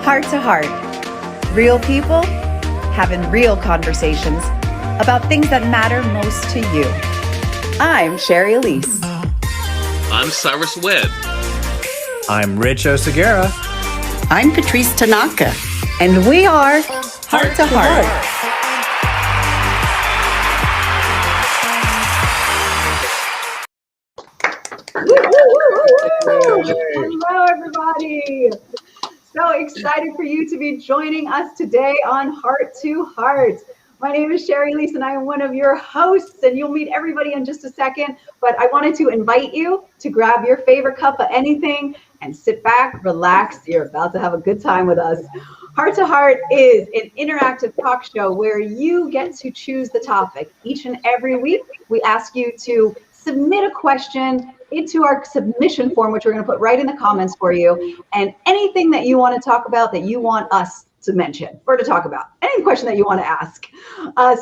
Heart to Heart. Real people having real conversations about things that matter most to you. I'm Shari Alyse. I'm Cyrus Webb. I'm Rich Oceguera. I'm Patrice Tanaka. And we are Heart to Heart. Hello, everybody. So excited for you to be joining us today on Heart to Heart. My name is Shari Alyse, and I am one of your hosts, and you'll meet everybody in just a second. But I wanted to invite you to grab your favorite cup of anything and sit back, relax. You're about to have a good time with us. Heart to Heart is an interactive talk show where you get to choose the topic. Each and every week, we ask you to submit a question into our submission form, which we're going to put right in the comments for you, and anything that you want to talk about that you want us to mention or to talk about, any question that you want to ask.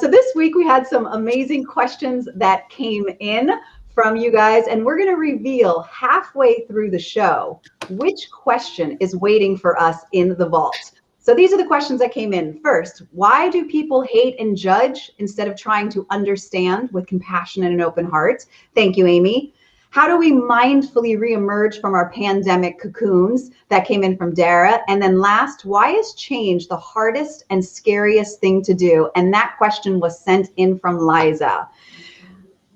So this week we had some amazing questions that came in from you guys, and we're going to reveal halfway through the show which question is waiting for us in the vault. So these are the questions that came in. First, why do people hate and judge instead of trying to understand with compassion and an open heart? Thank you, Amy. How do we mindfully reemerge from our pandemic cocoons? That came in from Dara. And then last, why is change the hardest and scariest thing to do? And that question was sent in from Liza.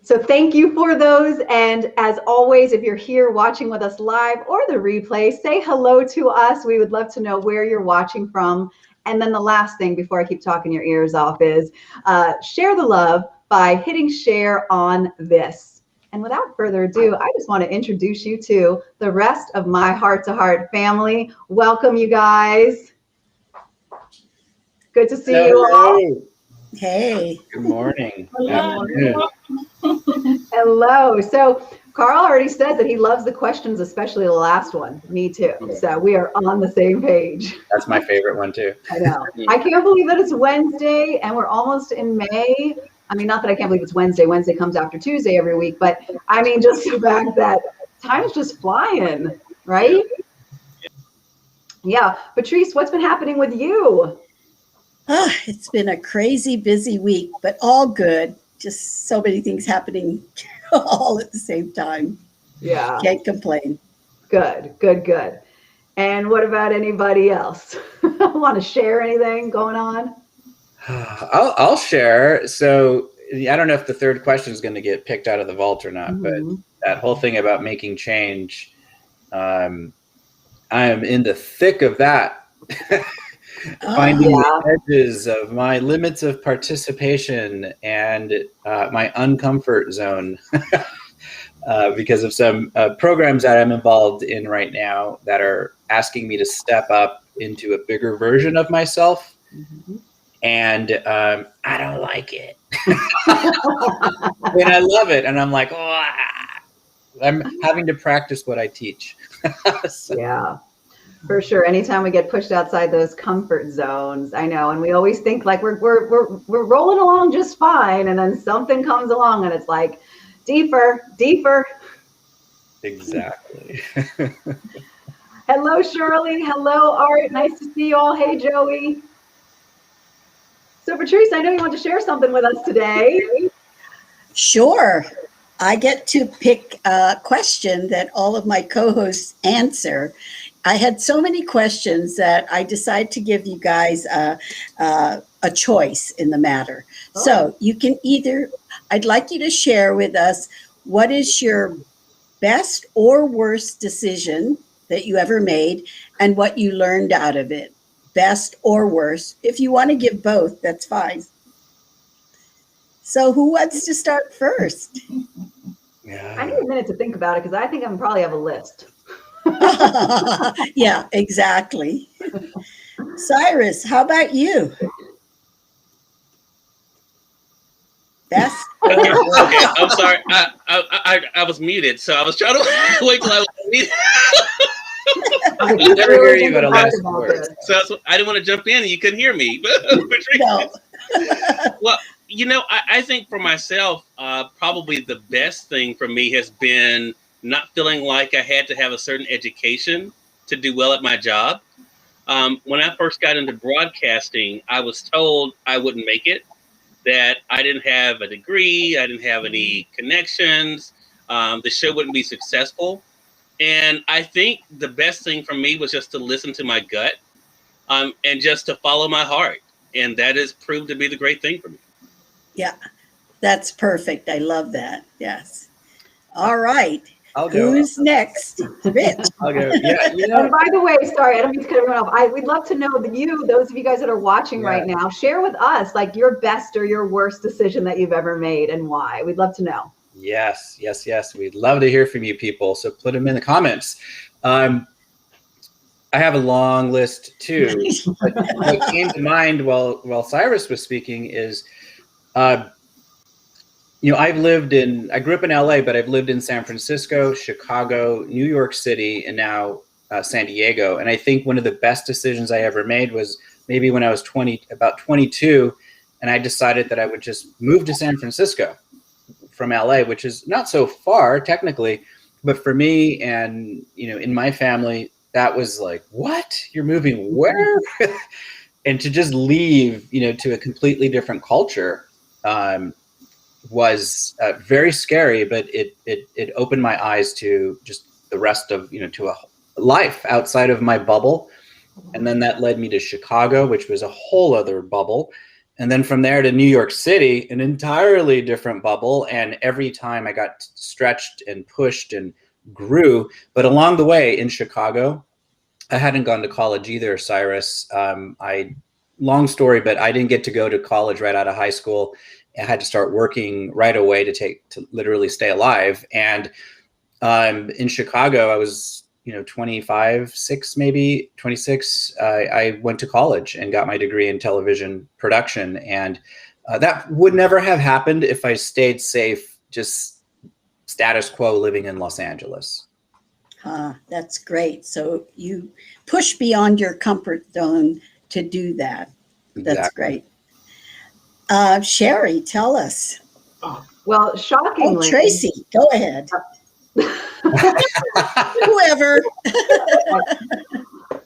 So thank you for those. And as always, if you're here watching with us live or the replay, say hello to us. We would love to know where you're watching from. And then the last thing before I keep talking your ears off is share the love by hitting share on this. And without further ado, I just want to introduce you to the rest of my Heart to Heart family. Welcome, you guys. Good to see you all. Hey. Good morning. Hello. Hello. So Carl already said that he loves the questions, especially the last one. Me too. So we are on the same page. That's my favorite one too. I know. I can't believe that it's Wednesday and we're almost in May. I mean, not that I can't believe it's Wednesday. Wednesday comes after Tuesday every week, but I mean, just the fact that time's just flying, right? Yeah. Patrice, what's been happening with you? It's been a crazy busy week, but all good. Just so many things happening all at the same time. Yeah. Can't complain. Good, good, good. And what about anybody else? Want to share anything going on? I'll share. So I don't know if the third question is going to get picked out of the vault or not, but that whole thing about making change, I am in the thick of that. Finding the edges of my limits of participation and my uncomfort zone because of some programs that I'm involved in right now that are asking me to step up into a bigger version of myself. And I don't like it. And I love it. And I'm like, I'm having to practice what I teach. So. Yeah. For sure. Anytime we get pushed outside those comfort zones, I know, and we always think like we're rolling along just fine, and then something comes along, and it's like deeper. Exactly. Hello, Shirley. Hello, Art. Nice to see you all. Hey, Joey. So, Patrice, I know you want to share something with us today. Sure. I get to pick a question that all of my co-hosts answer. I had so many questions that I decided to give you guys a choice in the matter. Oh. So you can I'd like you to share with us what is your best or worst decision that you ever made and what you learned out of it. Best or worst. If you want to give both, that's fine. So who wants to start first? Yeah. I need a minute to think about it because I think I probably have a list. Yeah, exactly. Cyrus, how about you? Best? Okay, I'm sorry. I was muted, so I was trying to wait till I was muted. I could never hear you at a last word. So I didn't want to jump in and you couldn't hear me. No. Well, you know, I think for myself, probably the best thing for me has been not feeling like I had to have a certain education to do well at my job. When I first got into broadcasting, I was told I wouldn't make it, that I didn't have a degree, I didn't have any connections, the show wouldn't be successful. And I think the best thing for me was just to listen to my gut, and just to follow my heart. And that has proved to be the great thing for me. Yeah, that's perfect. I love that. Yes. All right. I'll go. Who's next? Rich. I'll go. Yeah, And by the way, sorry, I don't mean to cut everyone off. We'd love to know that those of you guys that are watching right now, share with us like your best or your worst decision that you've ever made and why. We'd love to know. Yes. We'd love to hear from you people. So put them in the comments. I have a long list too. But what came to mind while Cyrus was speaking is, I grew up in LA, but I've lived in San Francisco, Chicago, New York City, and now San Diego. And I think one of the best decisions I ever made was maybe when I was about 22, and I decided that I would just move to San Francisco from LA, which is not so far technically, but for me and, in my family, that was like, what? You're moving where? And to just leave, to a completely different culture, was very scary, but it opened my eyes to just the rest of, to a life outside of my bubble. And then that led me to Chicago, which was a whole other bubble. And then from there to New York City, an entirely different bubble. And every time I got stretched and pushed and grew. But along the way in Chicago, I hadn't gone to college either, Cyrus. Long story, but I didn't get to go to college right out of high school. I had to start working right away to literally stay alive. And in Chicago, I was, 26. I went to college and got my degree in television production. And that would never have happened if I stayed safe, just status quo living in Los Angeles. That's great. So you push beyond your comfort zone to do that. That's Exactly. great. Shari, tell us. Well, shockingly. Oh, Tracy, go ahead. Whoever.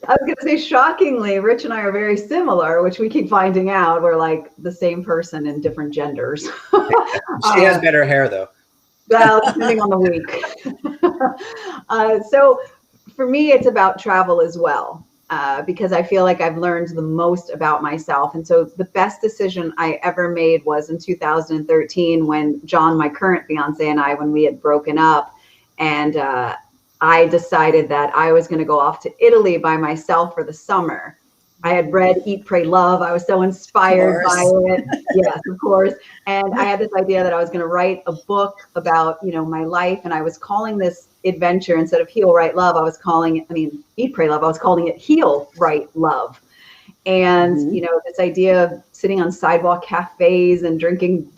I was going to say, shockingly, Rich and I are very similar, which we keep finding out. We're like the same person in different genders. She has better hair, though. Well, depending on the week. So for me, it's about travel as well, because I feel like I've learned the most about myself. And so the best decision I ever made was in 2013 when John, my current fiance, and I, when we had broken up, and I decided that I was going to go off to Italy by myself for the summer. I had read Eat, Pray, Love. I was so inspired by it. Yes, of course. And I had this idea that I was going to write a book about, my life. And I was calling this adventure, instead of Heal, Write, Love, Eat, Pray, Love, I was calling it Heal, Write, Love. And, this idea of sitting on sidewalk cafes and drinking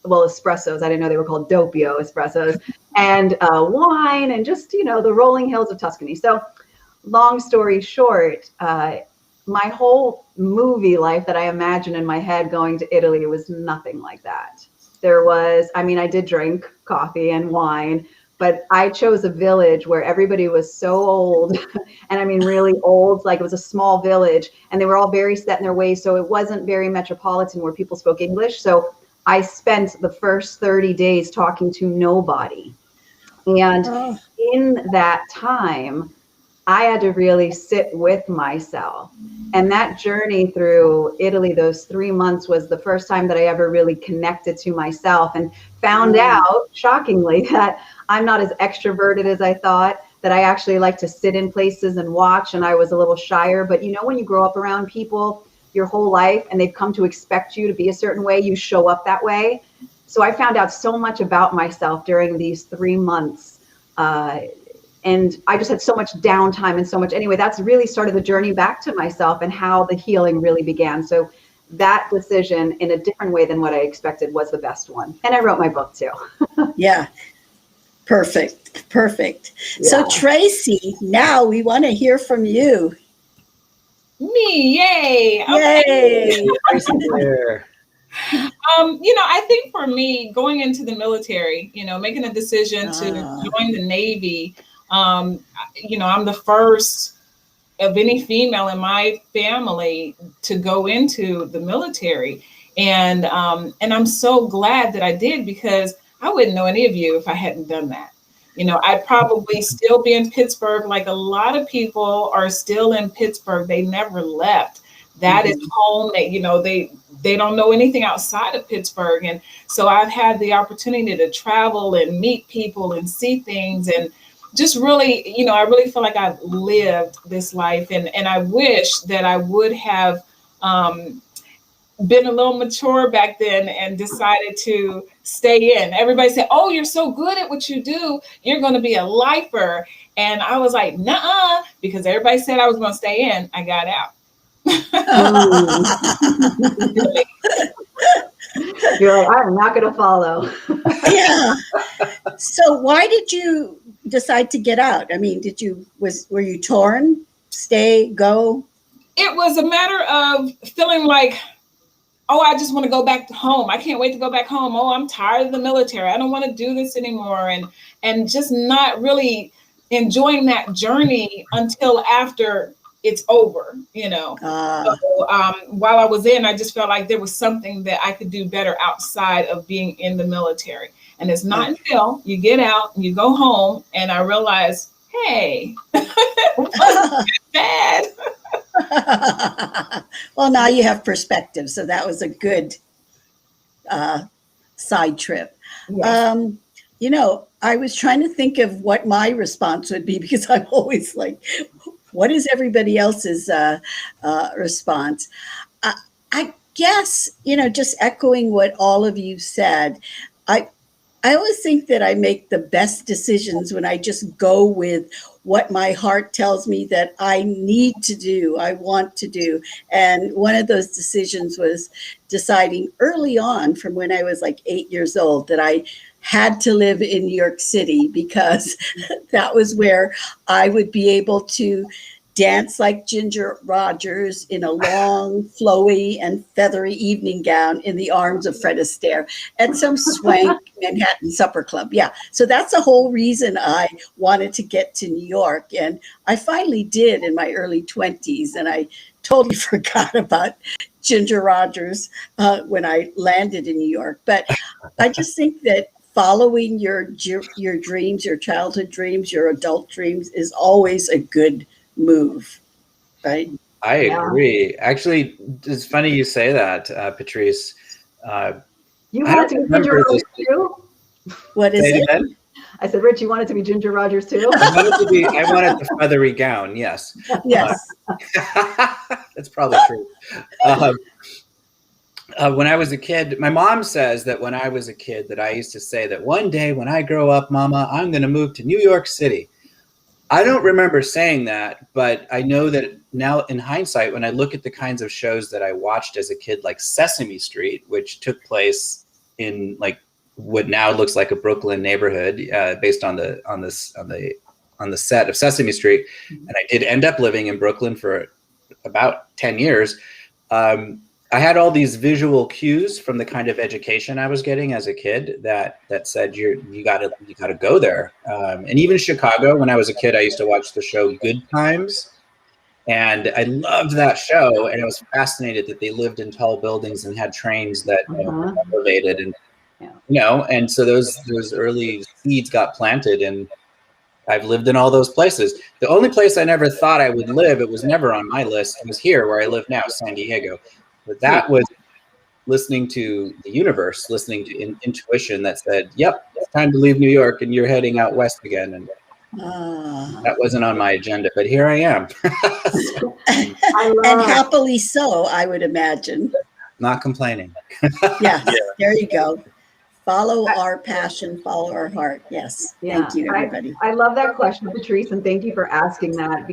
espressos. I didn't know they were called doppio espressos, and wine, and just, the rolling hills of Tuscany. So long story short, my whole movie life that I imagined in my head going to Italy was nothing like that. I did drink coffee and wine, but I chose a village where everybody was so old, and really old, like it was a small village, and they were all very set in their ways. So it wasn't very metropolitan where people spoke English. So I spent the first 30 days talking to nobody. And in that time, I had to really sit with myself. And that journey through Italy, those 3 months, was the first time that I ever really connected to myself and found out, shockingly, that I'm not as extroverted as I thought, that I actually like to sit in places and watch, and I was a little shyer. But when you grow up around people your whole life and they've come to expect you to be a certain way, you show up that way. So I found out so much about myself during these 3 months. And I just had so much downtime and so much. Anyway, that's really started the journey back to myself and how the healing really began. So that decision, in a different way than what I expected, was the best one. And I wrote my book too. Yeah. Perfect. Yeah. So Tracy, now we want to hear from you. Me, yay. Okay. Yay. I think for me, going into the military, making a decision to join the Navy, I'm the first of any female in my family to go into the military. And I'm so glad that I did, because I wouldn't know any of you if I hadn't done that. You know, I'd probably still be in Pittsburgh. Like a lot of people are still in Pittsburgh. They never left. That is home. They don't know anything outside of Pittsburgh. And so I've had the opportunity to travel and meet people and see things, and just really, I really feel like I've lived this life. And I wish that I would have been a little mature back then and decided to stay in. Everybody said, "Oh, you're so good at what you do. You're going to be a lifer." And I was like, "Nuh-uh," because everybody said I was going to stay in. I got out. You're like, I'm not going to follow. Yeah. So why did you decide to get out? I mean, were you torn? Stay, go? It was a matter of feeling like, oh, I just want to go back to home. I can't wait to go back home. Oh, I'm tired of the military. I don't want to do this anymore. And just not really enjoying that journey until after it's over, So, while I was in, I just felt like there was something that I could do better outside of being in the military. And it's not until you get out and you go home and I realized, hey, it wasn't bad. Well, now you have perspective. So that was a good side trip. Yes. I was trying to think of what my response would be, because I'm always like, what is everybody else's response? I guess, just echoing what all of you said, I always think that I make the best decisions when I just go with what my heart tells me that I need to do, I want to do. And one of those decisions was deciding early on, from when I was like 8 years old, that I had to live in New York City, because that was where I would be able to dance like Ginger Rogers in a long, flowy and feathery evening gown in the arms of Fred Astaire at some swank Manhattan supper club. Yeah. So that's the whole reason I wanted to get to New York. And I finally did in my early 20s. And I totally forgot about Ginger Rogers when I landed in New York. But I just think that following your dreams, your childhood dreams, your adult dreams is always a good move, right? I agree. Actually, it's funny you say that, Patrice. You wanted to be Ginger Rogers too? What is it? Again? I said, Rich, you wanted to be Ginger Rogers too? I wanted the feathery gown, yes. Yes. That's probably true. When I was a kid, my mom says that when I was a kid, that I used to say that one day when I grow up, Mama, I'm going to move to New York City. I don't remember saying that, but I know that now in hindsight, when I look at the kinds of shows that I watched as a kid, like Sesame Street, which took place in like what now looks like a Brooklyn neighborhood, based on the set of Sesame Street, and I did end up living in Brooklyn for about 10 years. I had all these visual cues from the kind of education I was getting as a kid that said you gotta go there. And even Chicago, when I was a kid, I used to watch the show Good Times, and I loved that show. And I was fascinated that they lived in tall buildings and had trains that elevated, and and so those early seeds got planted, and I've lived in all those places. The only place I never thought I would live, it was never on my list, it was here where I live now, San Diego. But that was listening to the universe, listening to intuition that said, yep, it's time to leave New York and you're heading out west again. And that wasn't on my agenda, but here I am. And happily so, I would imagine. Not complaining. Yes, there you go. Follow our passion, follow our heart. Yes. Thank you, everybody. I love that question, Patrice, and thank you for asking that,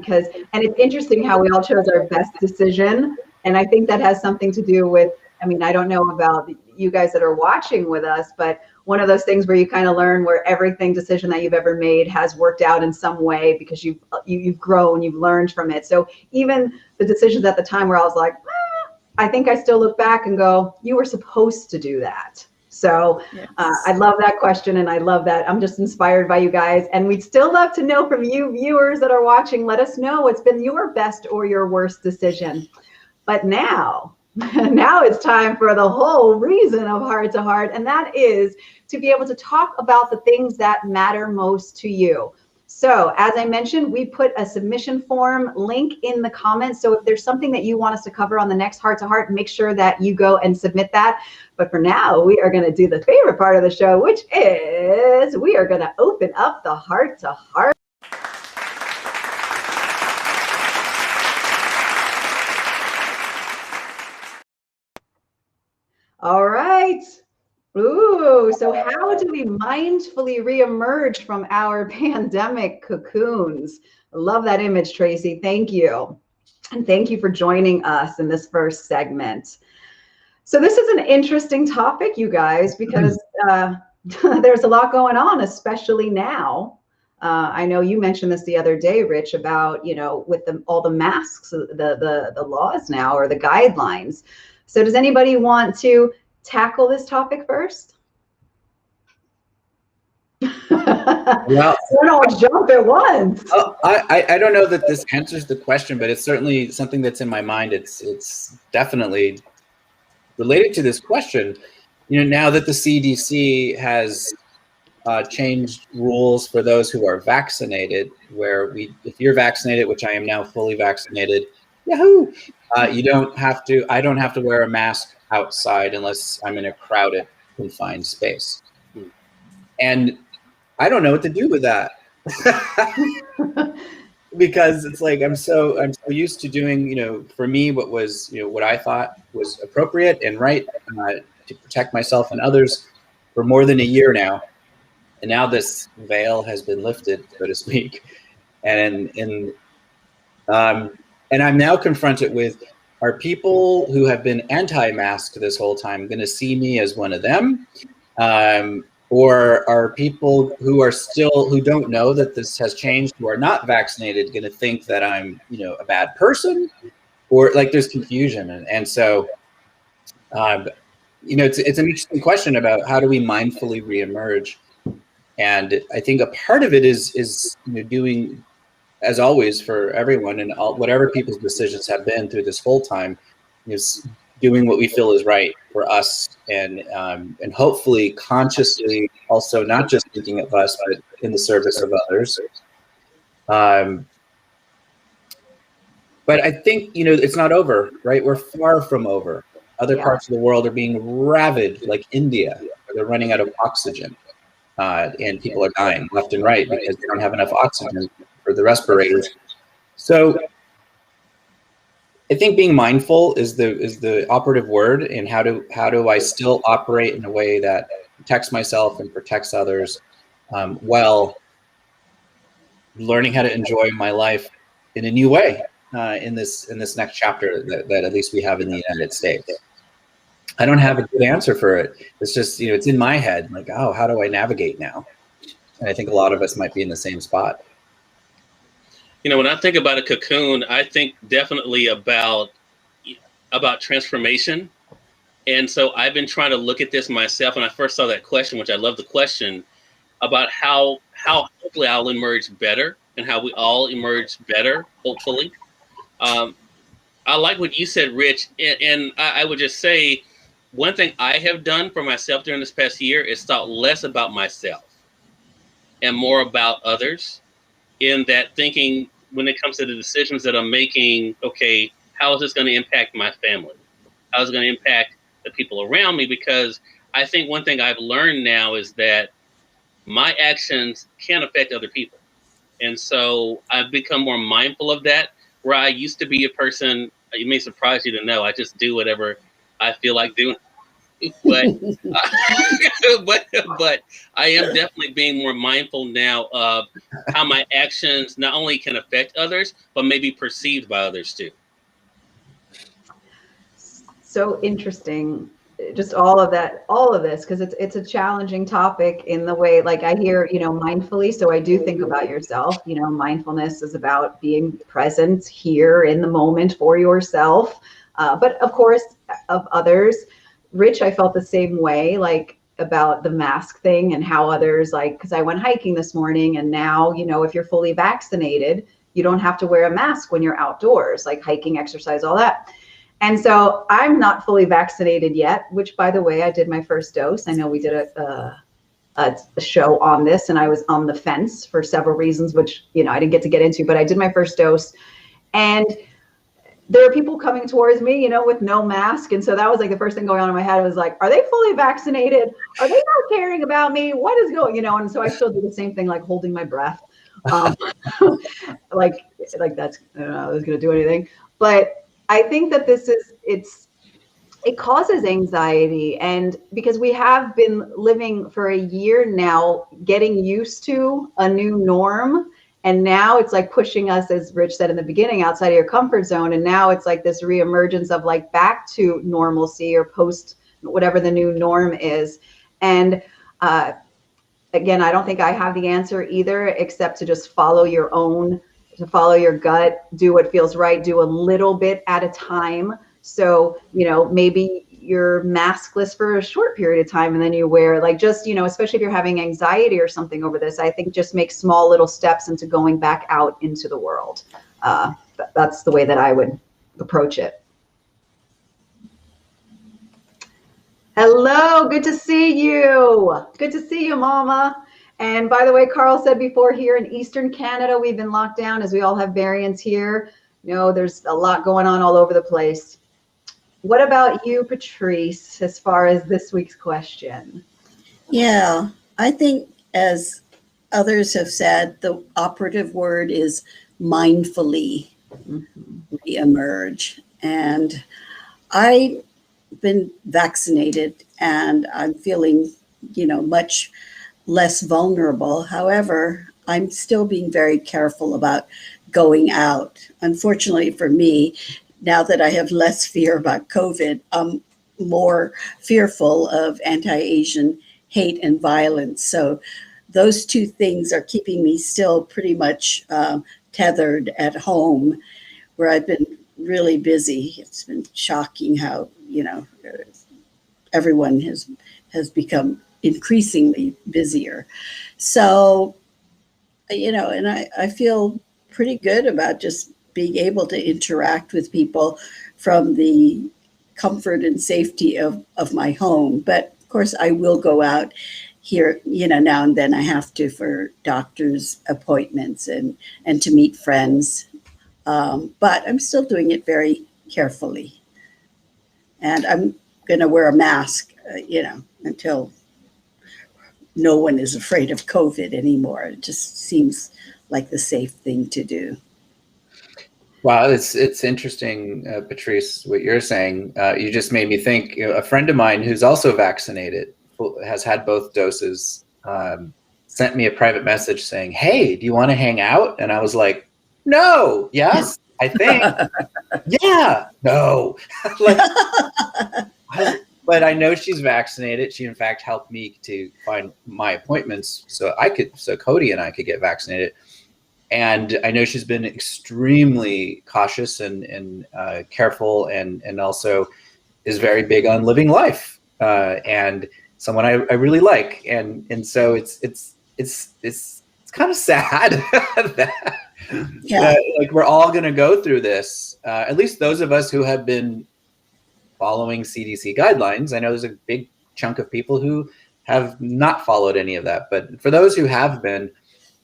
and it's interesting how we all chose our best decision. And I think that has something to do with, I don't know about you guys that are watching with us, but one of those things where you kind of learn where everything decision that you've ever made has worked out in some way because you've grown, you've learned from it. So even the decisions at the time where I was like, I think I still look back and go, you were supposed to do that. So Yes. I love that question, and I love that. I'm just inspired by you guys. And we'd still love to know from you viewers that are watching. Let us know what's been your best or your worst decision. But now it's time for the whole reason of Heart to Heart, and that is to be able to talk about the things that matter most to you. So as I mentioned, we put a submission form link in the comments. So if there's something that you want us to cover on the next Heart to Heart, make sure that you go and submit that. But for now, we are going to do the favorite part of the show, which is we are going to open up the Heart to Heart. All right. Ooh, so how do we mindfully reemerge from our pandemic cocoons? I love that image, Tracy. Thank you. And thank you for joining us in this first segment. So this is an interesting topic, you guys, because there's a lot going on, especially now. I know you mentioned this the other day, Rich, about, with all the masks, the laws now, or the guidelines. So does anybody want to tackle this topic first? Well, don't all jump at once. I don't know that this answers the question, but it's certainly something that's in my mind. It's definitely related to this question. Now that the CDC has changed rules for those who are vaccinated, where if you're vaccinated, which I am now fully vaccinated, yahoo! I don't have to wear a mask outside unless I'm in a crowded, confined space. And I don't know what to do with that. Because it's like I'm so used to doing, for me, what was, what I thought was appropriate and right to protect myself and others for more than a year now. And now this veil has been lifted, so to speak. And I'm now confronted with, are people who have been anti-mask this whole time going to see me as one of them? Or are people who don't know that this has changed, who are not vaccinated, going to think that I'm, a bad person? Or there's confusion. And so, it's an interesting question about how do we mindfully reemerge? And I think a part of it is doing, as always for everyone, and whatever people's decisions have been through this whole time, is doing what we feel is right for us, and hopefully consciously also not just thinking of us, but in the service of others. But I think it's not over, right? We're far from over. Other parts of the world are being ravaged, like India, where they're running out of oxygen. And people are dying left and right because they don't have enough oxygen for the respirators. So I think being mindful is the operative word. And how do I still operate in a way that protects myself and protects others, while learning how to enjoy my life in a new way in this next chapter that at least we have in the United States. I don't have a good answer for it. It's just, it's in my head, like, oh, how do I navigate now? And I think a lot of us might be in the same spot. When I think about a cocoon, I think definitely about transformation. And so I've been trying to look at this myself. When I first saw that question, which I love the question, about how hopefully I'll emerge better, and how we all emerge better, hopefully. I like what you said, Rich. And I would just say, one thing I have done for myself during this past year is thought less about myself and more about others, in that thinking when it comes to the decisions that I'm making, okay, how is this going to impact my family? How is it going to impact the people around me? Because I think one thing I've learned now is that my actions can affect other people. And so I've become more mindful of that, where I used to be a person, it may surprise you to know, I just do whatever I feel like doing. But but I am definitely being more mindful now of how my actions not only can affect others, but maybe perceived by others too. So interesting, just all of this, because it's a challenging topic in the way, like I hear, mindfully. So I do think about yourself. Mindfulness is about being present here in the moment for yourself, but of course of others. Rich, I felt the same way. Like about the mask thing and how others, like, because I went hiking this morning, and now, you know, if you're fully vaccinated, you don't have to wear a mask when you're outdoors, like hiking, exercise, all that. And so I'm not fully vaccinated yet, which, by the way, I did my first dose. I know we did a show on this, and I was on the fence for several reasons, which, you know, I didn't get to get into, but I did my first dose. And there are people coming towards me, you know, with no mask. And so that was like the first thing going on in my head. I was like, are they fully vaccinated? Are they not caring about me? What is going, you know? And so I still do the same thing, like holding my breath. Like that's, I don't know, I was going to do anything. But I think that it causes anxiety. And because we have been living for a year now, getting used to a new norm. And now it's like pushing us, as Rich said in the beginning, outside of your comfort zone. And now it's like this reemergence of like back to normalcy or post whatever the new norm is. And again, I don't think I have the answer either, except to just follow your gut, do what feels right, do a little bit at a time. So, you know, maybe you're maskless for a short period of time, and then you wear, like, just, you know, especially if you're having anxiety or something over this, I think just make small little steps into going back out into the world. That's the way that I would approach it. Hello, good to see you. Good to see you, Mama. And by the way, Carl said before, here in Eastern Canada, we've been locked down as we all have variants here. You know, there's a lot going on all over the place. What about you, Patrice, as far as this week's question? Yeah, I think, as others have said, the operative word is mindfully reemerge. And I've been vaccinated, and I'm feeling, you know, much less vulnerable. However, I'm still being very careful about going out. Unfortunately for me, now that I have less fear about COVID, I'm more fearful of anti-Asian hate and violence. So those two things are keeping me still pretty much tethered at home, where I've been really busy. It's been shocking how, you know, everyone has become increasingly busier. So, you know, and I feel pretty good about just being able to interact with people from the comfort and safety of my home. But of course, I will go out here, you know, now and then. I have to, for doctor's appointments and to meet friends. But I'm still doing it very carefully. And I'm going to wear a mask, you know, until no one is afraid of COVID anymore. It just seems like the safe thing to do. Wow, it's interesting, Patrice, what you're saying. You just made me think. You know, a friend of mine who's also vaccinated, has had both doses, sent me a private message saying, "Hey, do you want to hang out?" And I was like, "No, yes, I think, yeah, no." Like, but I know she's vaccinated. She in fact helped me to find my appointments so Cody and I could get vaccinated. And I know she's been extremely cautious and careful, and also is very big on living life, and someone I really like. And so it's kind of sad that, like, we're all going to go through this. At least those of us who have been following CDC guidelines. I know there's a big chunk of people who have not followed any of that, but for those who have been,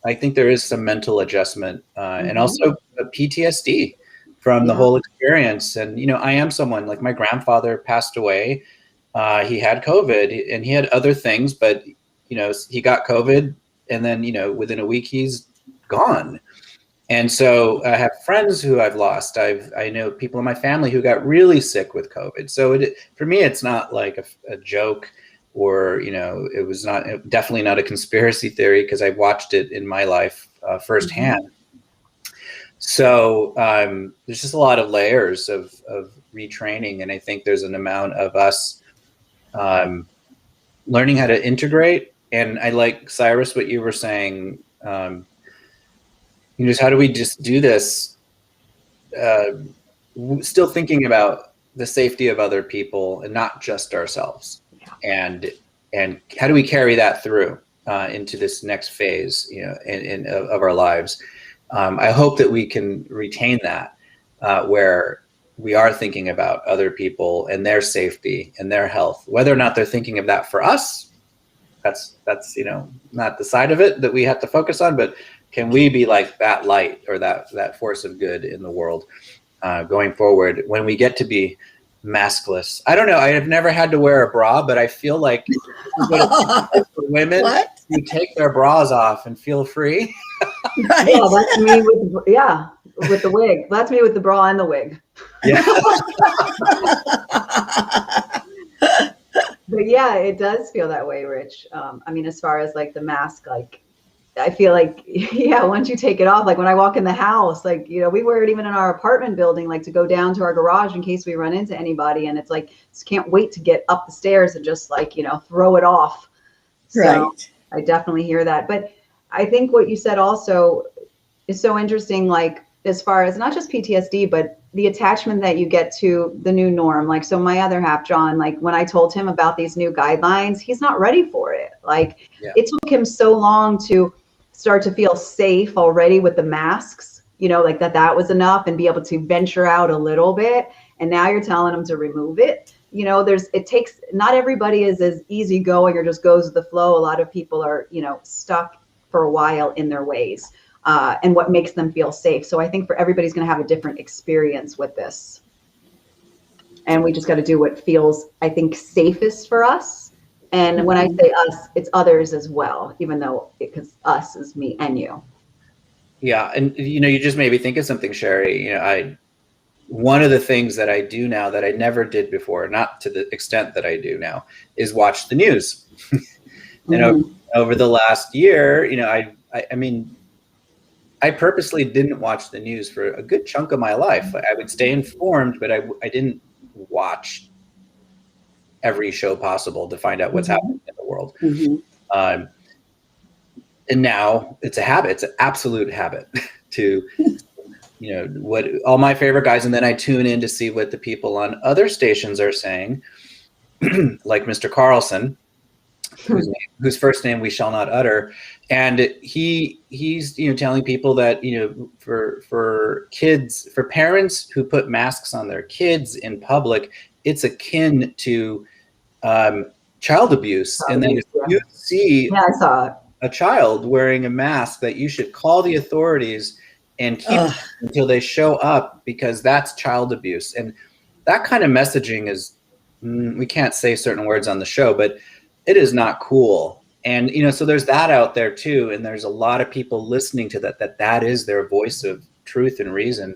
I think there is some mental adjustment and also a PTSD from the whole experience. And, you know, I am someone, like, my grandfather passed away. He had COVID and he had other things, but, you know, he got COVID and then, you know, within a week he's gone. And so I have friends who I've lost. I know people in my family who got really sick with COVID. So for me, it's not like a joke, or, you know, it was definitely not a conspiracy theory, because I watched it in my life firsthand. So there's just a lot of layers of retraining. And I think there's an amount of us learning how to integrate. And I like, Cyrus, what you were saying, just how do we just do this, still thinking about the safety of other people and not just ourselves. And and how do we carry that through into this next phase, of our lives? I hope that we can retain that, where we are thinking about other people and their safety and their health, whether or not they're thinking of that for us. That's not the side of it that we have to focus on, but can we be like that light or that force of good in the world going forward when we get to be maskless? I don't know. I have never had to wear a bra, but I feel like for women who take their bras off and feel free. Right. Yeah, that's me with the wig. That's me with the bra and the wig. Yeah. But yeah, it does feel that way, Rich. I mean, as far as like the mask, like I feel like, yeah, once you take it off, like when I walk in the house, like, we wear it even in our apartment building, like to go down to our garage in case we run into anybody. And it's like, just can't wait to get up the stairs and just like, throw it off. So Right. I definitely hear that. But I think what you said also is so interesting, like as far as not just PTSD, but the attachment that you get to the new norm. Like, so my other half, John, like when I told him about these new guidelines, he's not ready for it. Like it took him so long to start to feel safe already with the masks, like that was enough and be able to venture out a little bit. And now you're telling him to remove it. Not everybody is as easygoing or just goes with the flow. A lot of people are, stuck for a while in their ways. And what makes them feel safe. So I think for everybody's going to have a different experience with this. And we just got to do what feels, I think, safest for us. And when I say us, it's others as well, even though because us is me and you. Yeah. And, you just made me think of something, Shari. One of the things that I do now that I never did before, not to the extent that I do now, is watch the news. And over the last year, I mean, I purposely didn't watch the news for a good chunk of my life. I would stay informed, but I didn't watch every show possible to find out what's happening in the world. And now it's a habit. It's an absolute habit to, what all my favorite guys. And then I tune in to see what the people on other stations are saying, like Mr. Carlson, whose first name we shall not utter. And he's telling people that for kids, for parents who put masks on their kids in public, it's akin to child abuse. And then if you see I saw it. a child wearing a mask, that you should call the authorities and keep them until they show up, because that's child abuse. And that kind of messaging is, we can't say certain words on the show, but it is not cool. And, so there's that out there too. And there's a lot of people listening to that is their voice of truth and reason.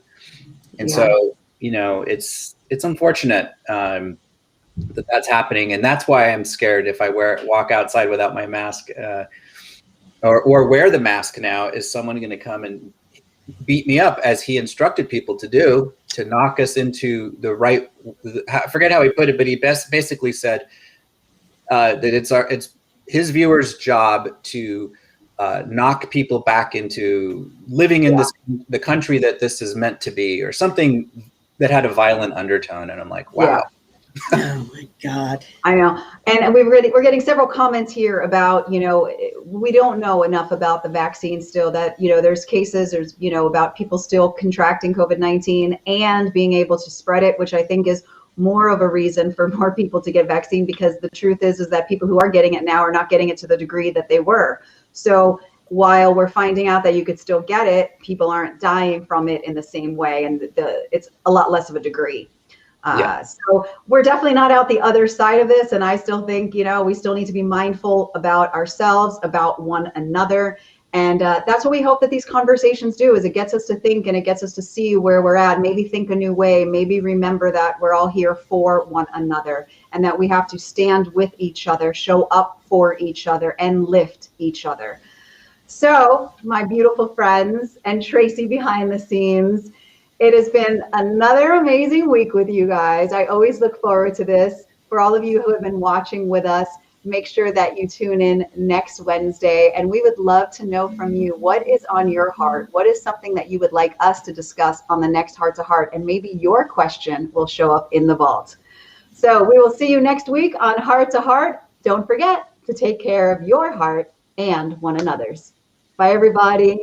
And so, it's unfortunate that that's happening. And that's why I'm scared if I walk outside without my mask or wear the mask now. Is someone going to come and beat me up, as he instructed people to do, to knock us into the right, I forget how he put it, but he basically said that it's his viewers' job to knock people back into living in the country that this is meant to be, or something that had a violent undertone. And I'm like, wow. Oh my God. I know. And we're getting several comments here about, we don't know enough about the vaccine still, that, there's cases, about people still contracting COVID-19 and being able to spread it, which I think is more of a reason for more people to get vaccine, because the truth is that people who are getting it now are not getting it to the degree that they were. So while we're finding out that you could still get it, people aren't dying from it in the same way. And it's a lot less of a degree. So we're definitely not out the other side of this. And I still think, we still need to be mindful about ourselves, about one another. And that's what we hope that these conversations do, is it gets us to think and it gets us to see where we're at, maybe think a new way, maybe remember that we're all here for one another and that we have to stand with each other, show up for each other, and lift each other. So my beautiful friends and Tracy behind the scenes, it has been another amazing week with you guys. I always look forward to this. For all of you who have been watching with us, make sure that you tune in next Wednesday. And we would love to know from you, what is on your heart? What is something that you would like us to discuss on the next Heart to Heart? And maybe your question will show up in the vault. So we will see you next week on Heart to Heart. don't forget to take care of your heart and one another's. Bye, everybody.